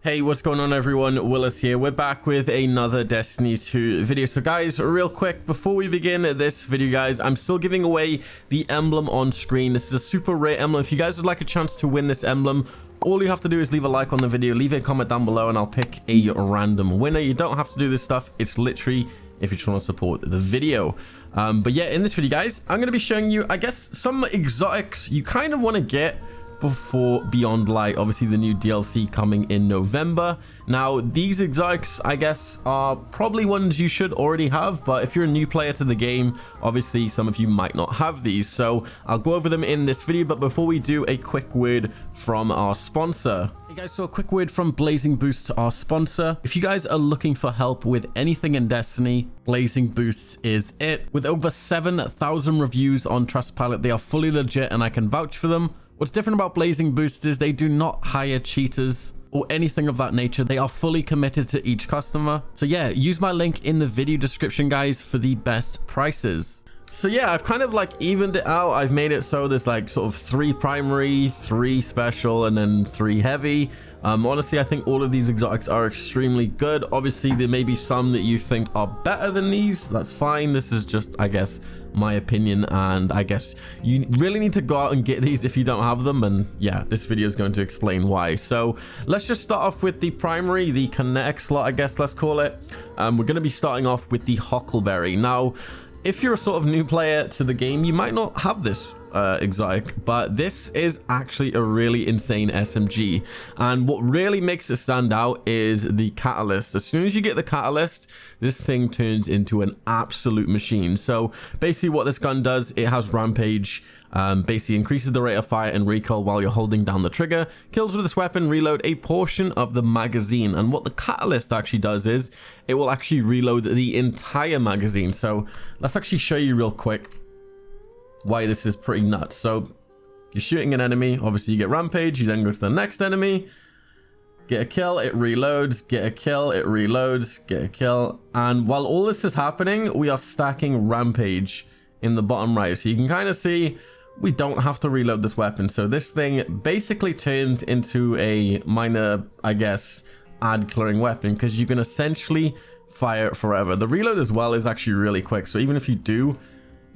Hey, what's going on everyone? Willis here. We're back with another Destiny 2 video. So guys, real quick, before we begin this video, guys, I'm still giving away the emblem on screen. This is a super rare emblem. If you guys would like a chance to win this emblem, all you have to do is leave a like on the video, leave a comment down below, and I'll pick a random winner. You don't have to do this stuff. It's literally if you just want to support the video. But yeah, in this video, guys, I'm going to be showing you, I guess, some exotics you kind of want to get before Beyond Light, obviously the new DLC coming in November. Now these exotics, I guess, are probably ones you should already have, but if you're a new player to the game, obviously some of you might not have these, so I'll go over them in this video. But before we do, a quick word from our sponsor. Hey guys, so a quick word from Blazing Boosts, our sponsor. If you guys are looking for help with anything in Destiny, Blazing Boosts is it. With over 7,000 reviews on Trustpilot, they are fully legit and I can vouch for them. What's different about Blazing Boosts is they do not hire cheaters or anything of that nature. They are fully committed to each customer. So yeah, use my link in the video description, guys, for the best prices. So yeah, I've kind of like evened it out. I've made it so there's like sort of 3 primary, 3 special, and then 3 heavy. Honestly, I think all of these exotics are extremely good. Obviously, there may be some that you think are better than these. That's fine. This is just, I guess, my opinion, and I guess you really need to go out and get these if you don't have them. And yeah, this video is going to explain why. So let's just start off with the primary, the kinetic slot, I guess let's call it. We're going to be starting off with the Huckleberry. Now, if you're a sort of new player to the game, you might not have this exotic, but this is actually a really insane SMG. And what really makes it stand out is the catalyst. As soon as you get the catalyst, this thing turns into an absolute machine. So basically what this gun does, it has rampage, basically increases the rate of fire and recoil while you're holding down the trigger. Kills with this weapon reload a portion of the magazine, and what the catalyst actually does is it will actually reload the entire magazine. So let's actually show you real quick why this is pretty nuts. So you're shooting an enemy, obviously you get rampage, you then go to the next enemy, get a kill, it reloads, get a kill, it reloads, get a kill, and while all this is happening, we are stacking rampage in the bottom right. So you can kind of see we don't have to reload this weapon. So this thing basically turns into a minor, I guess, ad clearing weapon, because you can essentially fire it forever. The reload as well is actually really quick, so even if you do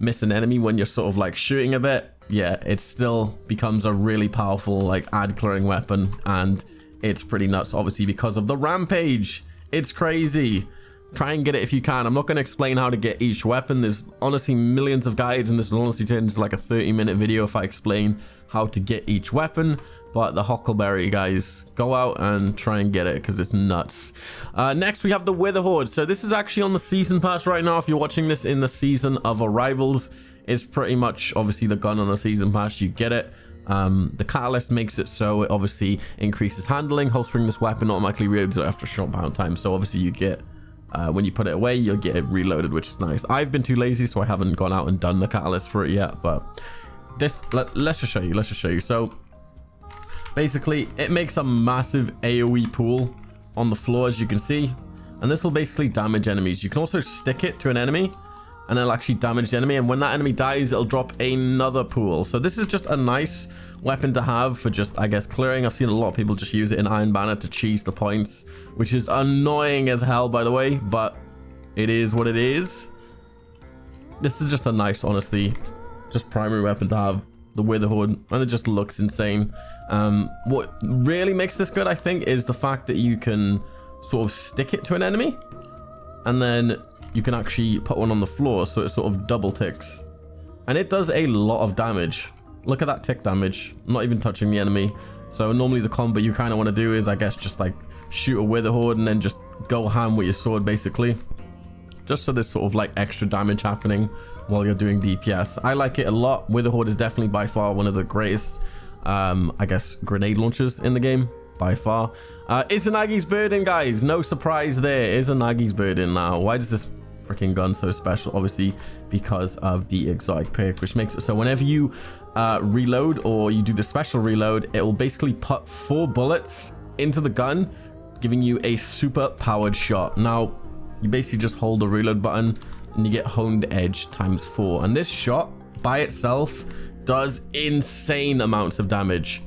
miss an enemy when you're sort of like shooting a bit, yeah, it still becomes a really powerful like ad clearing weapon, and it's pretty nuts, obviously because of the rampage. It's crazy. Try and get it if you can. I'm not going to explain how to get each weapon. There's honestly millions of guides, and this will honestly turn into like a 30-minute video if I explain how to get each weapon. But the Huckleberry, guys, go out and try and get it because it's nuts. Next, we have the Horde. So this is actually on the season pass right now. If you're watching this in the season of arrivals, it's pretty much obviously the gun on the season pass. You get it. The catalyst makes it so it obviously increases handling. Holstering this weapon automatically reloads it after a short amount of time. So obviously you get, when you put it away, you'll get it reloaded, which is nice. I've been too lazy, so I haven't gone out and done the catalyst for it yet. But this, let's just show you. Let's just show you. So basically, it makes a massive AoE pool on the floor, as you can see, and this will basically damage enemies. You can also stick it to an enemy, and it'll actually damage the enemy, and when that enemy dies, it'll drop another pool. So this is just a nice weapon to have for just, I guess, clearing. I've seen a lot of people just use it in Iron Banner to cheese the points, which is annoying as hell, by the way, but it is what it is. This is just a nice, honestly, just primary weapon to have. The Horde, and it just looks insane. What really makes this good, I think, is the fact that you can sort of stick it to an enemy, and then you can actually put one on the floor, so it sort of double ticks, and it does a lot of damage. Look at that tick damage, not even touching the enemy. So normally the combo you kind of want to do is, I guess, just like shoot a Horde and then just go ham with your sword, basically, just so there's sort of like extra damage happening while you're doing DPS. I like it a lot. Horde is definitely by far one of the greatest, I guess, grenade launchers in the game, by far. Izanagi's Burden, guys. No surprise there. Izanagi's Burden. Now, why does this freaking gun so special? Obviously, because of the exotic perk, which makes it so whenever you reload or you do the special reload, it will basically put 4 bullets into the gun, giving you a super powered shot. Now, you basically just hold the reload button and you get honed edge ×4, and this shot by itself does insane amounts of damage.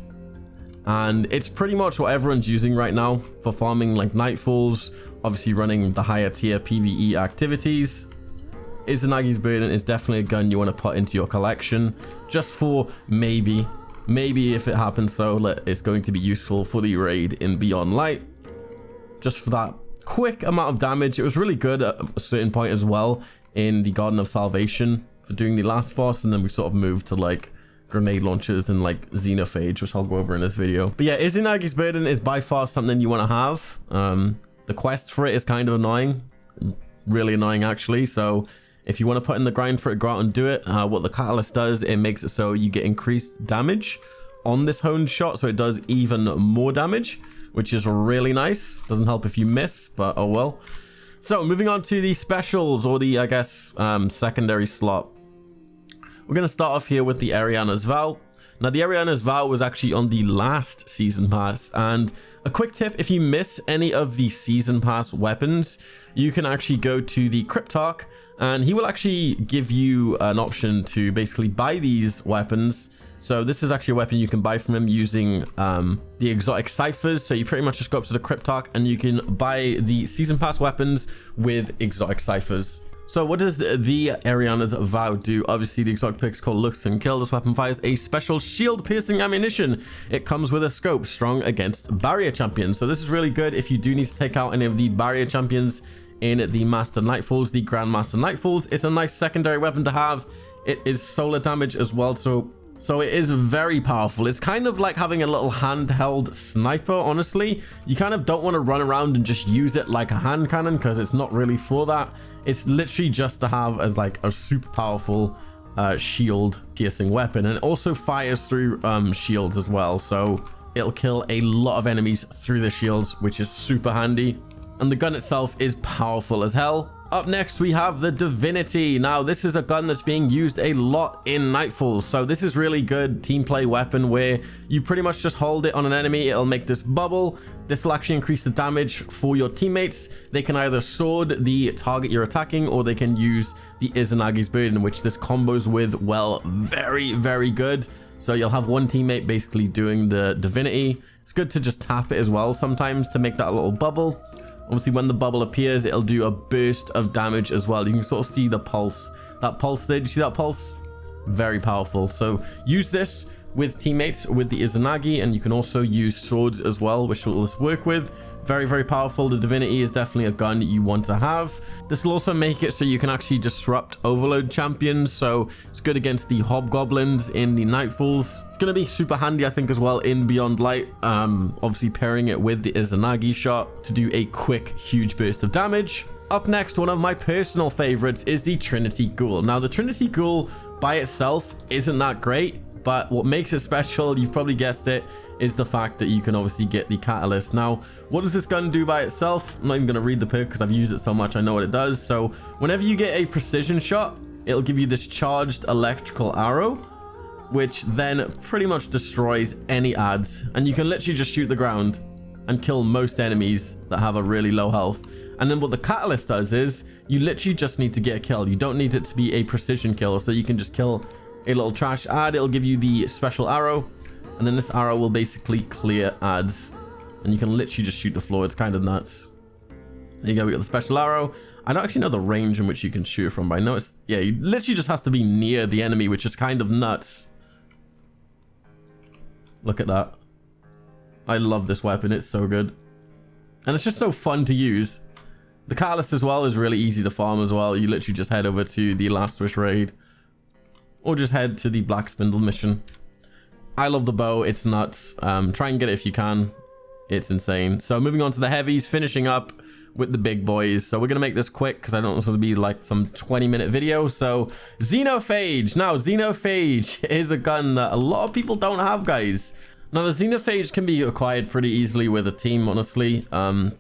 and it's pretty much what everyone's using right now for farming like Nightfalls, obviously running the higher tier PvE activities. Izanagi's Burden is definitely a gun you want to put into your collection, just for maybe if it happens so, it's going to be useful for the raid in Beyond Light. Just for that quick amount of damage. It was really good at a certain point as well in the Garden of Salvation for doing the last boss, and then we sort of moved to like grenade launchers and like Xenophage, which I'll go over in this video. But yeah, Izanagi's Burden is by far something you want to have. The quest for it is kind of annoying, really annoying actually, so if you want to put in the grind for it, go out and do it. What the catalyst does, it makes it so you get increased damage on this honed shot, so it does even more damage, which is really nice. Doesn't help if you miss, but oh well. So moving on to the specials, or the, I guess, secondary slot. We're going to start off here with the Arias Vow. Now, the Arias Vow was actually on the last season pass, and a quick tip, if you miss any of the season pass weapons, you can actually go to the Cryptarch, and he will actually give you an option to basically buy these weapons. So this is actually a weapon you can buy from him using the exotic ciphers. So you pretty much just go up to the Cryptarch and you can buy the season pass weapons with exotic ciphers. So what does the Arias Vow do? Obviously, the exotic pick is called Looks and Kill. This weapon fires a special shield-piercing ammunition. It comes with a scope, strong against barrier champions. So this is really good if you do need to take out any of the barrier champions in the Master Nightfalls, the Grandmaster Nightfalls. It's a nice secondary weapon to have. It is solar damage as well, so it is very powerful. It's kind of like having a little handheld sniper, honestly. You kind of don't want to run around and just use it like a hand cannon, because it's not really for that. It's literally just to have as like a super powerful shield piercing weapon, and it also fires through shields as well, so it'll kill a lot of enemies through the shields, which is super handy. And the gun itself is powerful as hell. Up next, we have the Divinity. Now, this is a gun that's being used a lot in Nightfalls. So this is really good team play weapon where you pretty much just hold it on an enemy. It'll make this bubble. This will actually increase the damage for your teammates. They can either sword the target you're attacking, or they can use the Izanagi's Burden, which this combos with, well, very, very good. So you'll have one teammate basically doing the Divinity. It's good to just tap it as well sometimes to make that little bubble. Obviously, when the bubble appears, it'll do a burst of damage as well. You can sort of see the pulse. That pulse there, did you see that pulse? Very powerful. So use this with teammates with the Izanagi, and you can also use swords as well, which will work with. Very, very powerful. The Divinity is definitely a gun you want to have. This will also make it so you can actually disrupt overload champions. So it's good against the hobgoblins in the Nightfalls. It's going to be super handy, I think, as well in Beyond Light. Obviously pairing it with the Izanagi shot to do a quick, huge burst of damage. Up next, one of my personal favorites is the Trinity Ghoul. Now, the Trinity Ghoul by itself isn't that great, but what makes it special, you've probably guessed it, is the fact that you can obviously get the catalyst. Now, what does this gun do by itself? I'm not even going to read the perk because I've used it so much I know what it does. So whenever you get a precision shot, it'll give you this charged electrical arrow, which then pretty much destroys any adds, and you can literally just shoot the ground and kill most enemies that have a really low health. And then what the catalyst does is you literally just need to get a kill. You don't need it to be a precision kill, so you can just kill a little trash ad. It'll give you the special arrow, and then this arrow will basically clear ads, and you can literally just shoot the floor. It's kind of nuts. There you go, we got the special arrow. I don't actually know the range in which you can shoot from, but I know it's, yeah, you literally just has to be near the enemy, which is kind of nuts. Look at that. I love this weapon, it's so good. And it's just so fun to use. The catalyst as well is really easy to farm as well. You literally just head over to the Last Wish raid, or just head to the Black Spindle mission. I love the bow, it's nuts. Try and get it if you can. It's insane. So moving on to the heavies, finishing up with the big boys. So we're gonna make this quick because I don't want this to be like some 20-minute video. So Xenophage. Now, Xenophage is a gun that a lot of people don't have, guys. Now, the Xenophage can be acquired pretty easily with a team, honestly.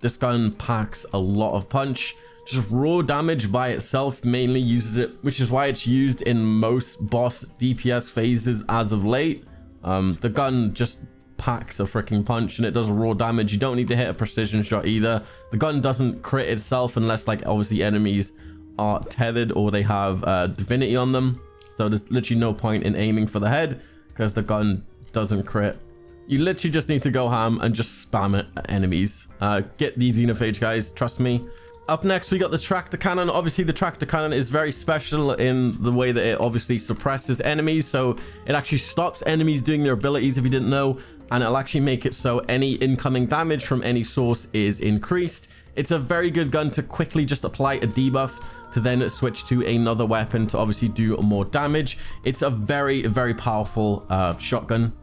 This gun packs a lot of punch. Just raw damage by itself mainly uses it, which is why it's used in most boss DPS phases as of late. The gun just packs a freaking punch, and it does raw damage. You don't need to hit a precision shot either. The gun doesn't crit itself unless, like, obviously enemies are tethered or they have Divinity on them. So there's literally no point in aiming for the head because the gun doesn't crit. You literally just need to go ham and just spam it at enemies. Get the xenophage, guys, trust me. Up next, we got the tractor cannon. Obviously, the tractor cannon is very special in the way that it obviously suppresses enemies. So it actually stops enemies doing their abilities, if you didn't know. And it'll actually make it so any incoming damage from any source is increased. It's a very good gun to quickly just apply a debuff to then switch to another weapon to obviously do more damage. It's a very, very powerful shotgun.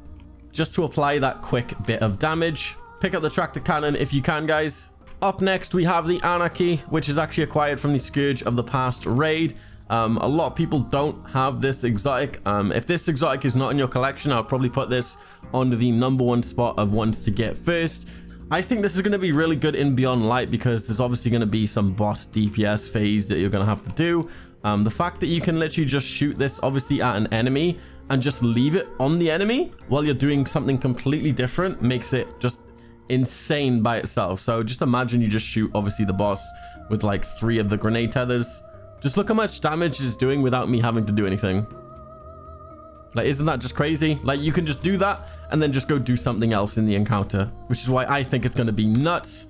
Just to apply that quick bit of damage. Pick up the tractor cannon if you can, guys. Up next, we have the Anarchy, which is actually acquired from the Scourge of the Past raid. A lot of people don't have this exotic. If this exotic is not in your collection, I'll probably put this on the #1 spot of ones to get first. I think this is going to be really good in Beyond Light because there's obviously going to be some boss DPS phase that you're going to have to do. The fact that you can literally just shoot this obviously at an enemy and just leave it on the enemy while you're doing something completely different makes it just insane by itself. So just imagine you just shoot obviously the boss with like 3 of the grenade tethers. Just look how much damage it's doing without me having to do anything. Like, isn't that just crazy? Like, you can just do that and then just go do something else in the encounter, which is why I think it's going to be nuts.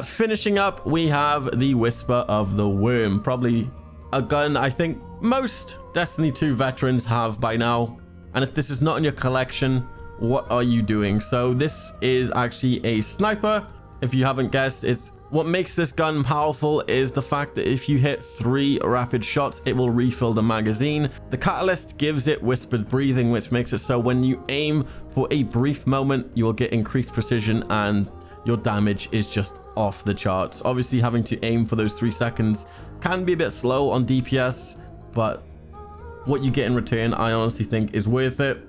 Finishing up, we have the Whisper of the Worm, probably a gun I think most Destiny 2 veterans have by now. And if this is not in your collection, what are you doing? So this is actually a sniper. If you haven't guessed, it's what makes this gun powerful is the fact that if you hit 3 rapid shots, it will refill the magazine. The catalyst gives it whispered breathing, which makes it so when you aim for a brief moment, you will get increased precision and your damage is just off the charts. Obviously, having to aim for those 3 seconds can be a bit slow on DPS, but what you get in return, I honestly think is worth it.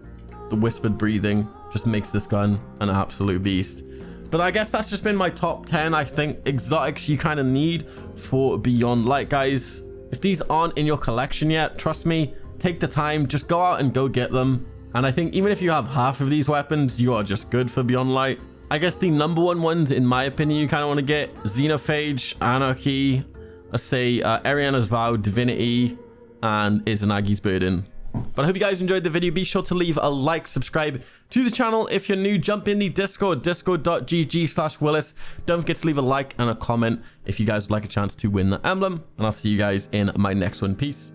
The whispered breathing just makes this gun an absolute beast. But I guess that's just been my top 10, I think, exotics you kind of need for Beyond Light, guys. If these aren't in your collection yet, trust me, take the time, just go out and go get them. And I think even if you have half of these weapons, you are just good for Beyond Light. I guess the #1 ones, in my opinion, you kind of want to get Xenophage, Anarchy, let's say Arias Vow, Divinity, and Izanagi's Burden. But I hope you guys enjoyed the video. Be sure to leave a like, subscribe to the channel. If you're new, jump in the Discord, discord.gg/Willis. Don't forget to leave a like and a comment if you guys would like a chance to win the emblem. And I'll see you guys in my next one. Peace.